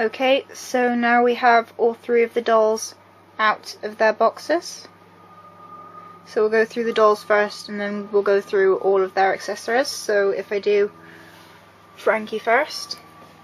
Okay, so now we have all three of the dolls out of their boxes. So we'll go through the dolls first and then we'll go through all of their accessories. So if I do Frankie first,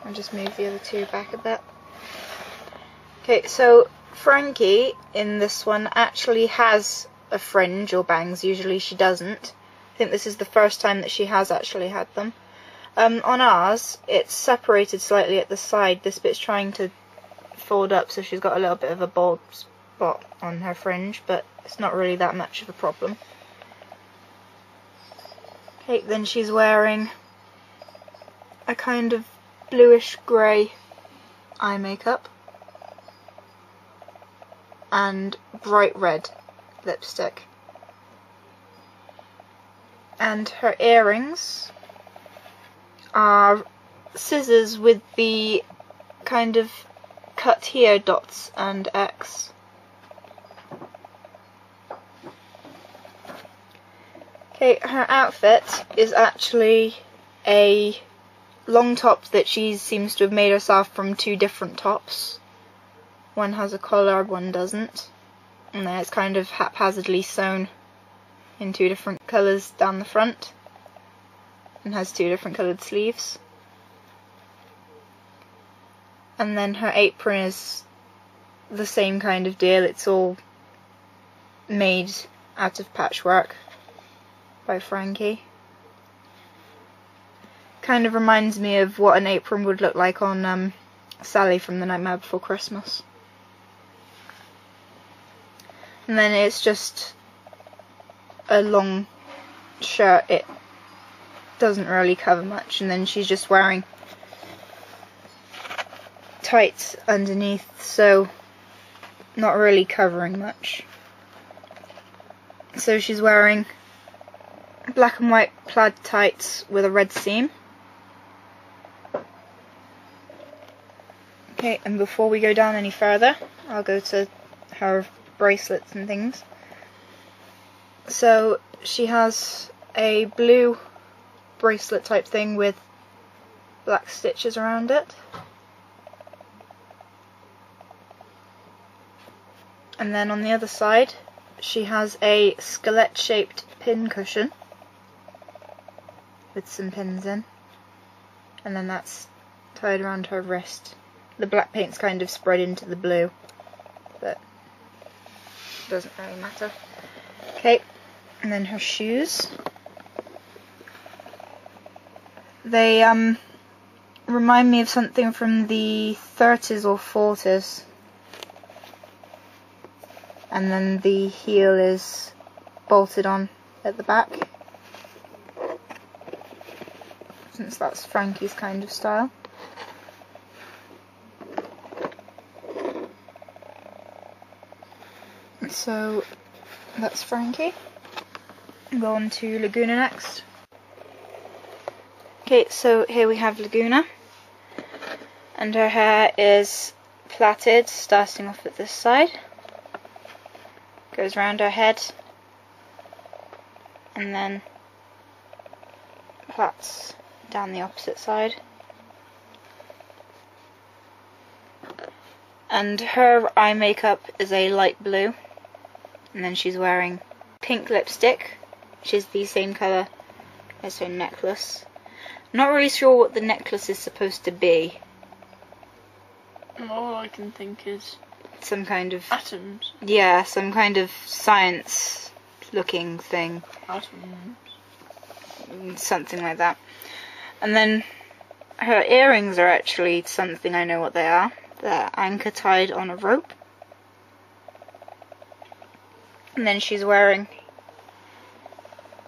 I'll just move the other two back a bit. Okay, so Frankie in this one actually has a fringe or bangs, usually she doesn't. I think this is the first time that she has actually had them. On ours, it's separated slightly at the side. This bit's trying to fold up, so she's got a little bit of a bald spot on her fringe, but it's not really that much of a problem. Okay, then she's wearing a kind of bluish grey eye makeup and bright red lipstick. And her earrings are scissors with the kind of cut here dots and X. Okay, her outfit is actually a long top that she seems to have made herself from two different tops. One has a collar, one doesn't. And then it's kind of haphazardly sewn in two different colours down the front. And has two different coloured sleeves. And then her apron is the same kind of deal. It's all made out of patchwork by Frankie. Kind of reminds me of what an apron would look like on Sally from The Nightmare Before Christmas. And then it's just a long shirt. It doesn't really cover much, and then she's just wearing tights underneath, so not really covering much. So she's wearing black and white plaid tights with a red seam. Okay, and before we go down any further, I'll go to her bracelets and things. So she has a blue bracelet type thing with black stitches around it. And then on the other side she has a skeleton shaped pin cushion with some pins in, and then that's tied around her wrist. The black paint's kind of spread into the blue, but it doesn't really matter. Okay, and then her shoes. They remind me of something from the 30s or 40s. And then the heel is bolted on at the back, since that's Frankie's kind of style. So that's Frankie. Go on to Lagoona next. Okay, so here we have Lagoona, and her hair is plaited, starting off at this side, goes round her head, and then plaits down the opposite side. And her eye makeup is a light blue, and then she's wearing pink lipstick, which is the same colour as her necklace. I'm not really sure what the necklace is supposed to be. All I can think is some kind of atoms. Yeah, some kind of science looking thing. Atoms. Something like that. And then her earrings are actually something, I know what they are. They're anchor tied on a rope. And then she's wearing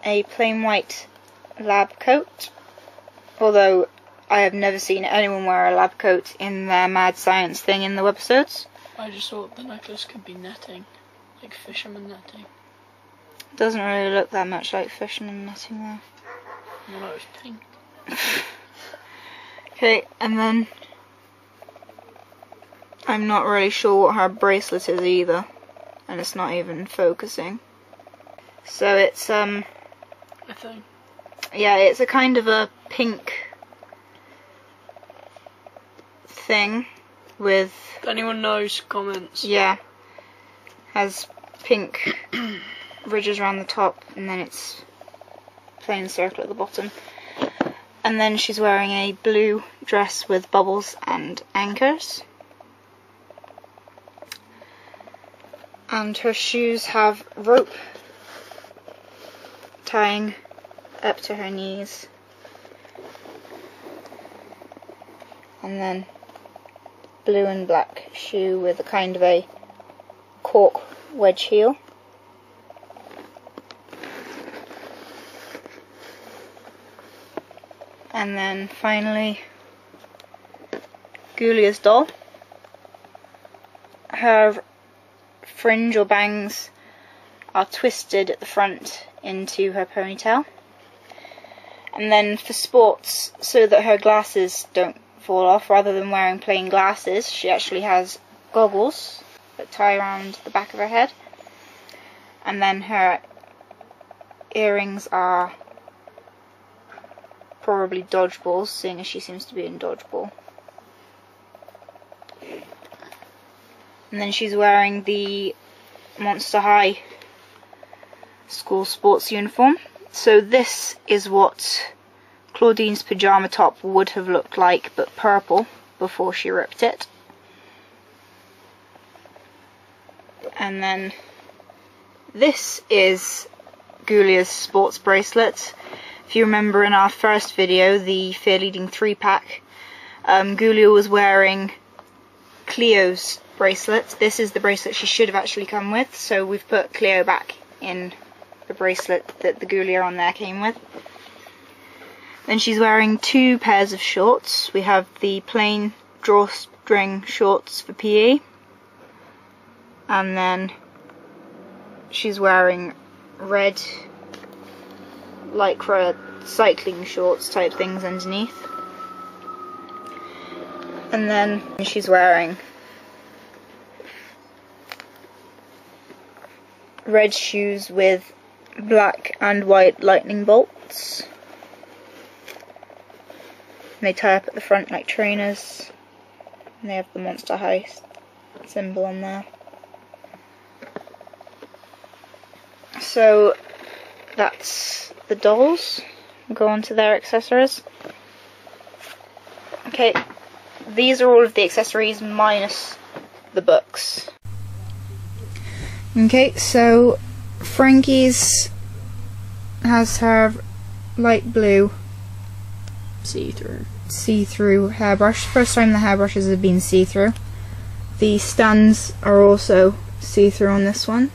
a plain white lab coat, although I have never seen anyone wear a lab coat in their mad science thing in the webisodes. I just thought the necklace could be netting, like fisherman netting. It doesn't really look that much like fisherman netting though. Well, it was pink. Okay, and then I'm not really sure what her bracelet is either, and it's not even focusing. So it's I think. Yeah, it's a kind of a pink thing with... If anyone knows, comments. Yeah. Has pink ridges around the top, and then it's plain circle at the bottom. And then she's wearing a blue dress with bubbles and anchors. And her shoes have rope tying up to her knees. And then blue and black shoe with a kind of a cork wedge heel. And then finally Ghoulia's doll. Her fringe or bangs are twisted at the front into her ponytail. And then for sports, so that her glasses don't fall off, rather than wearing plain glasses, she actually has goggles that tie around the back of her head. And then her earrings are probably dodgeballs, seeing as she seems to be in dodgeball. And then she's wearing the Monster High school sports uniform. So this is what Claudine's pyjama top would have looked like, but purple, before she ripped it. And then this is Ghoulia's sports bracelet. If you remember in our first video, the Fear Leading 3-pack, Ghoulia was wearing Cleo's bracelet. This is the bracelet she should have actually come with, so we've put Cleo back in the bracelet that the Ghoulia on there came with. Then she's wearing two pairs of shorts. We have the plain drawstring shorts for PE, and then she's wearing red lycra cycling shorts type things underneath. And then she's wearing red shoes with black and white lightning bolts. And they tie up at the front like trainers. And they have the Monster High symbol on there. So that's the dolls. We'll go on to their accessories. Okay, these are all of the accessories minus the books. Okay, so Frankie's has her light blue see-through hairbrush. First time the hairbrushes have been see-through. The stands are also see-through on this one,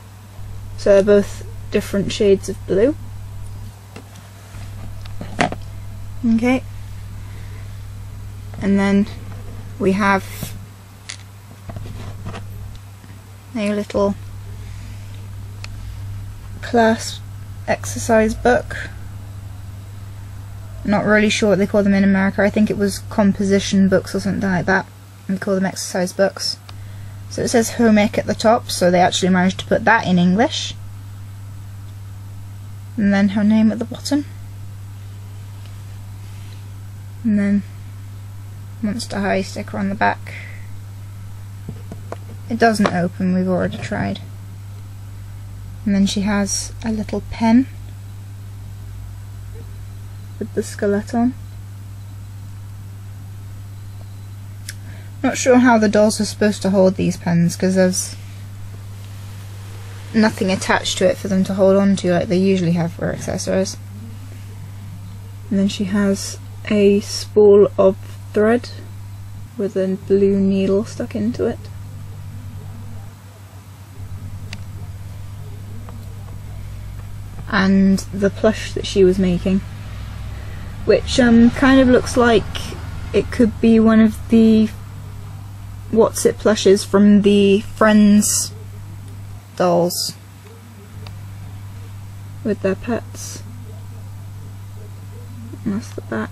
so they're both different shades of blue. Okay, and then we have a little class exercise book. Not really sure what they call them in America. I think it was composition books or something like that. We call them exercise books. So it says home ec at the top, so they actually managed to put that in English. And then her name at the bottom. And then Monster High sticker on the back. It doesn't open, we've already tried. And then she has a little pen with the skeleton. Not sure how the dolls are supposed to hold these pens, because there's nothing attached to it for them to hold on to like they usually have for accessories. And then she has a spool of thread with a blue needle stuck into it. And the plush that she was making, which kind of looks like it could be one of the What's It plushes from the Friends dolls with their pets. And that's the back.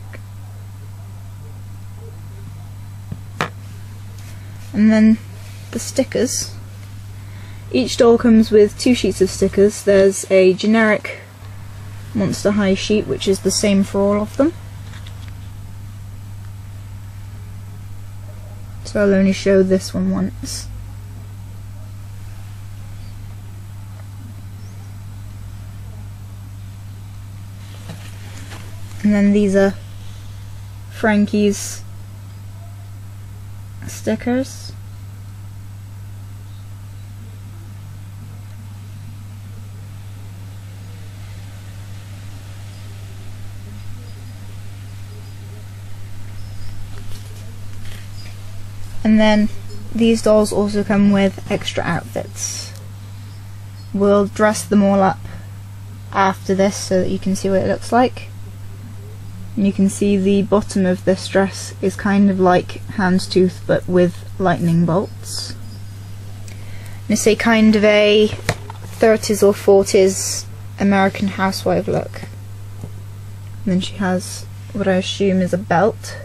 And then the stickers. Each doll comes with 2 sheets of stickers. There's a generic Monster High sheet, which is the same for all of them. so I'll only show this one once. And then these are Frankie's stickers. And then these dolls also come with extra outfits. We'll dress them all up after this so that you can see what it looks like. And you can see the bottom of this dress is kind of like houndstooth but with lightning bolts. And it's a kind of a 30s or 40s American housewife look. And then she has what I assume is a belt,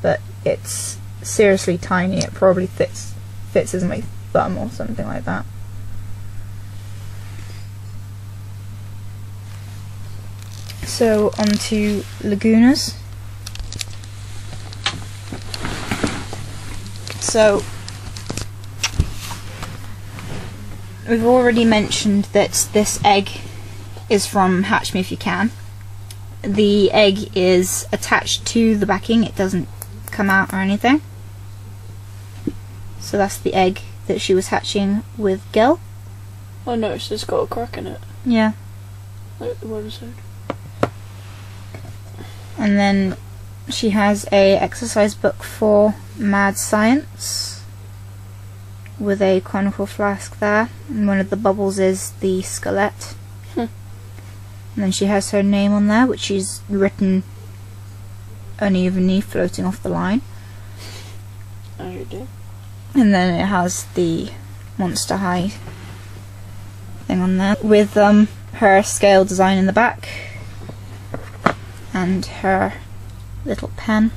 but it's seriously tiny. It probably fits as my thumb or something like that. So on to Lagoonas. So we've already mentioned that this egg is from Hatch Me If You Can. The egg is attached to the backing, it doesn't come out or anything. So that's the egg that she was hatching with Gil. I noticed it's got a crack in it. Yeah. Like the one side. And then she has a exercise book for mad science with a conical flask there, and one of the bubbles is the skelet. And then she has her name on there, which is written unevenly, floating off the line. Oh, you do. And then it has the Monster High thing on there with her scale design in the back and her little pen.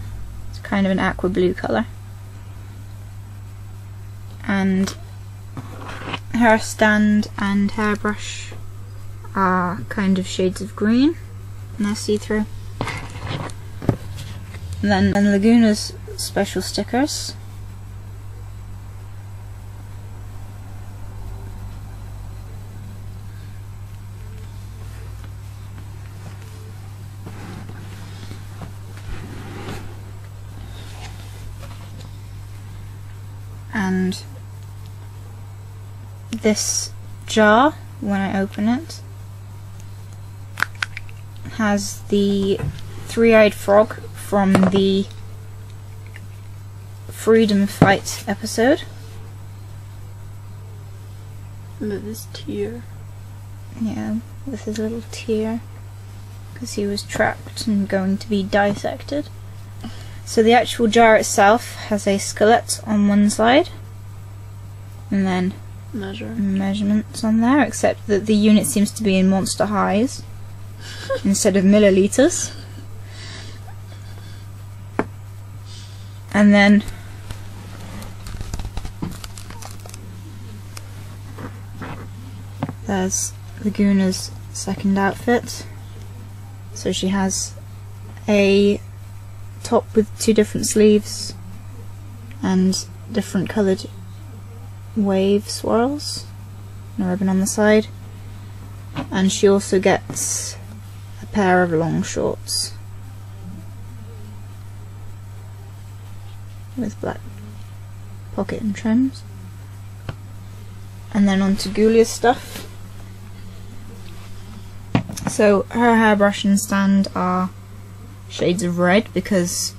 It's kind of an aqua blue colour. And her stand and hairbrush are kind of shades of green and they're see-through. And then Lagoona's special stickers. And this jar, when I open it, has the three-eyed frog from the Freedom Fight episode. Look at this tear. Yeah, with his little tear, because he was trapped and going to be dissected. So the actual jar itself has a skeleton on one side, and then measurements on there, except that the unit seems to be in Monster Highs instead of milliliters. And then there's Lagoona's second outfit. So she has a top with two different sleeves and different coloured wave swirls and a ribbon on the side, and she also gets a pair of long shorts with black pocket and trims. And then on to Ghoulia's stuff. So her hairbrush and stand are shades of red because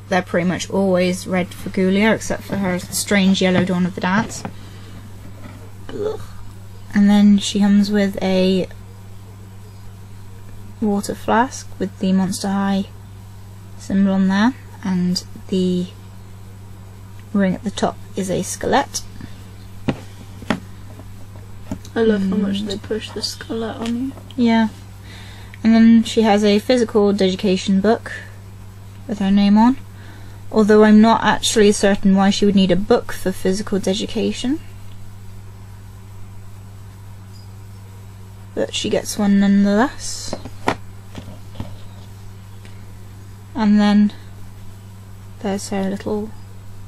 they're pretty much always red for Ghoulia, except for her strange yellow Dawn of the Dance. And then she comes with a water flask with the Monster High symbol on there, and the ring at the top is a skeleton. I love how much they push the skeleton on you. Yeah. And then she has a physical education book with her name on, although I'm not actually certain why she would need a book for physical education. But she gets one nonetheless. And then there's her little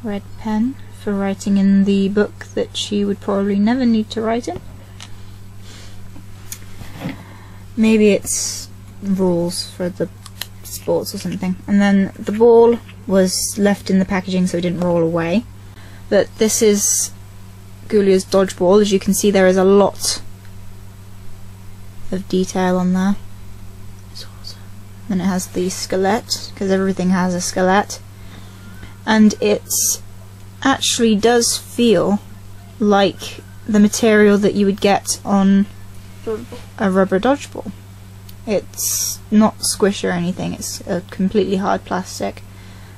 red pen for writing in the book that she would probably never need to write in. Maybe it's rules for the sports or something. And then the ball was left in the packaging so it didn't roll away. But this is Ghoulia's dodgeball. As you can see, there is a lot of detail on there. Then it has the skeleton, because everything has a skeleton. And it actually does feel like the material that you would get on a rubber dodgeball. It's not squish or anything, it's a completely hard plastic.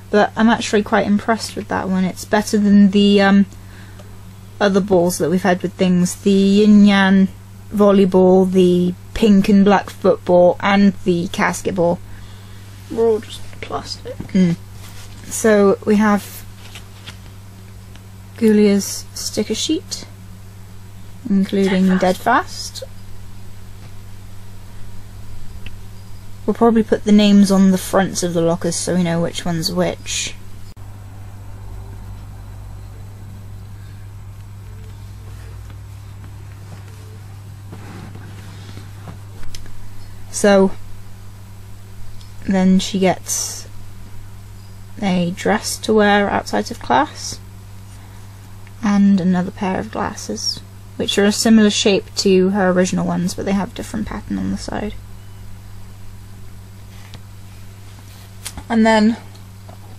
But I'm actually quite impressed with that one. It's better than the other balls that we've had with things. The yin-yang volleyball, the pink and black football, and the casket ball. We're all just plastic. So we have Ghoulia's sticker sheet, including Dead Fast. We'll probably put the names on the fronts of the lockers so we know which one's which. So then she gets a dress to wear outside of class and another pair of glasses, which are a similar shape to her original ones, but they have different pattern on the side. And then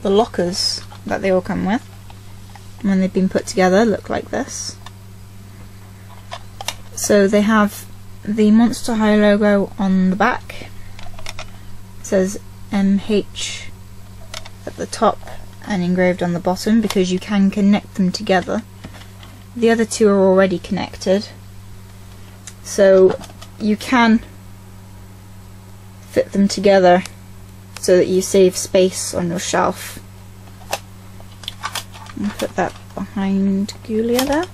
the lockers that they all come with, when they've been put together, look like this. So they have the Monster High logo on the back. It says MH at the top and engraved on the bottom, because you can connect them together. The other two are already connected, so you can fit them together so that you save space on your shelf. And put that behind Ghoulia there.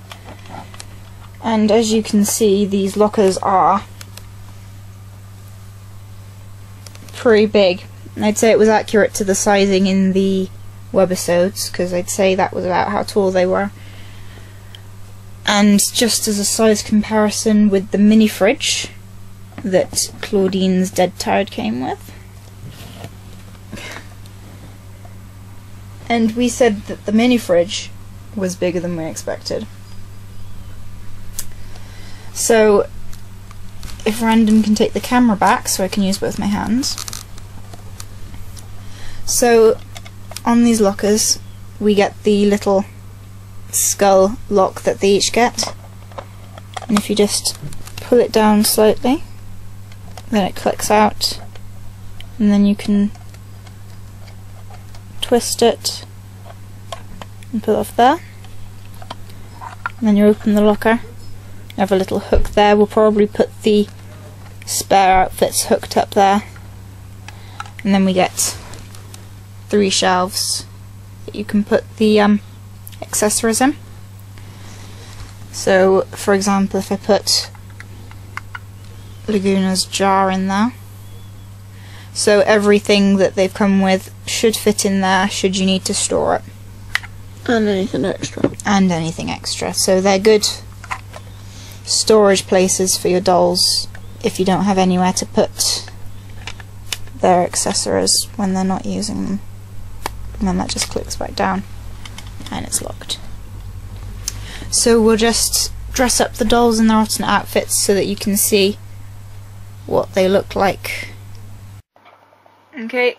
And as you can see, these lockers are pretty big. I'd say it was accurate to the sizing in the webisodes, because I'd say that was about how tall they were. And just as a size comparison with the mini fridge that Claudine's Dead Tired came with. And we said that the mini fridge was bigger than we expected. So if Random can take the camera back so I can use both my hands. So on these lockers we get the little skull lock that they each get, and if you just pull it down slightly then it clicks out, and then you can twist it and pull it off there, and then you open the locker. You have a little hook there. We'll probably put the spare outfits hooked up there, and then we get 3 shelves that you can put the accessories in. So for example, if I put Lagoona's jar in there, so everything that they've come with should fit in there should you need to store it. And anything extra. And anything extra. So they're good storage places for your dolls if you don't have anywhere to put their accessories when they're not using them. And then that just clicks back down and it's locked. So we'll just dress up the dolls in their alternate outfits so that you can see what they look like. Okay,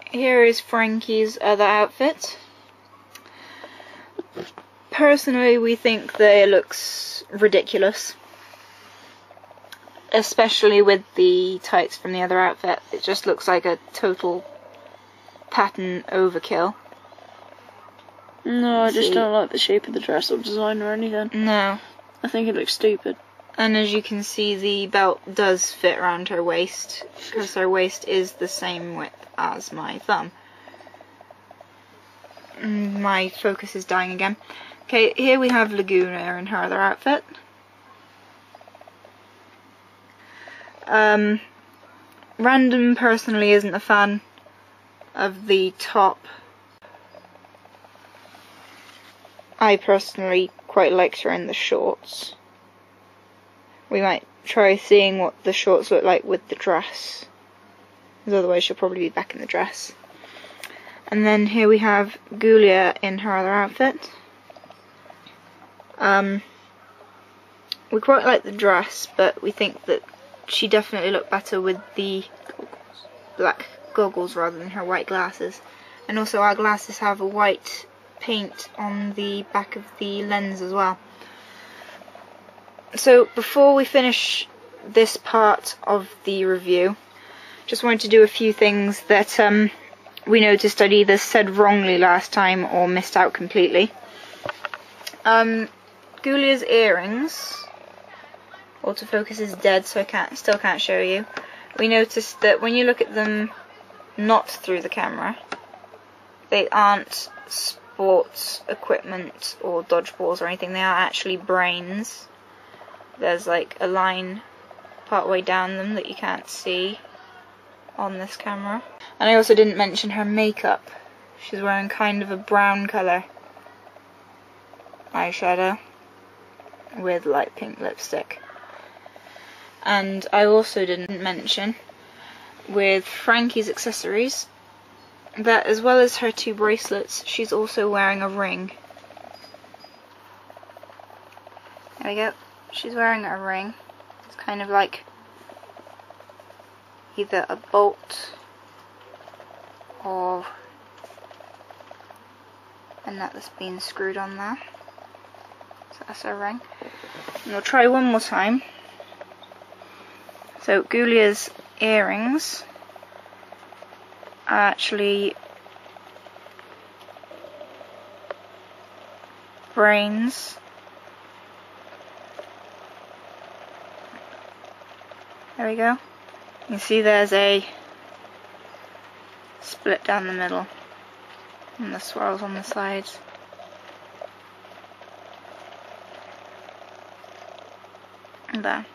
here is Frankie's other outfit. Personally, we think that it looks ridiculous, especially with the tights from the other outfit. It just looks like a total pattern overkill. No, I just don't like the shape of the dress or design or anything. No. I think it looks stupid. And as you can see, the belt does fit around her waist, because her waist is the same width as my thumb. My focus is dying again. Okay, here we have Lagoona in her other outfit. Random personally isn't a fan of the top I personally quite liked her in the shorts. We might try seeing what the shorts look like with the dress, because otherwise she'll probably be back in the dress. And then here we have Ghoulia in her other outfit. We quite like the dress, but we think that she definitely looked better with the black goggles rather than her white glasses. And also our glasses have a white paint on the back of the lens as well. So before we finish this part of the review, just wanted to do a few things that we noticed I'd either said wrongly last time or missed out completely. Ghoulia's earrings. Autofocus is dead, so I still can't show you. We noticed that when you look at them not through the camera, they aren't sports equipment or dodgeballs or anything. They are actually brains. There's like a line partway down them that you can't see on this camera. And I also didn't mention her makeup. She's wearing kind of a brown colour eyeshadow with light pink lipstick. And I also didn't mention with Frankie's accessories that as well as her 2 bracelets, she's also wearing a ring. There we go. She's wearing a ring. It's kind of like either a bolt or a nut that's been screwed on there. So that's her ring. And we'll try one more time. So Ghoulia's earrings are actually brains. There we go. You can see there's a split down the middle and the swirls on the sides. And there.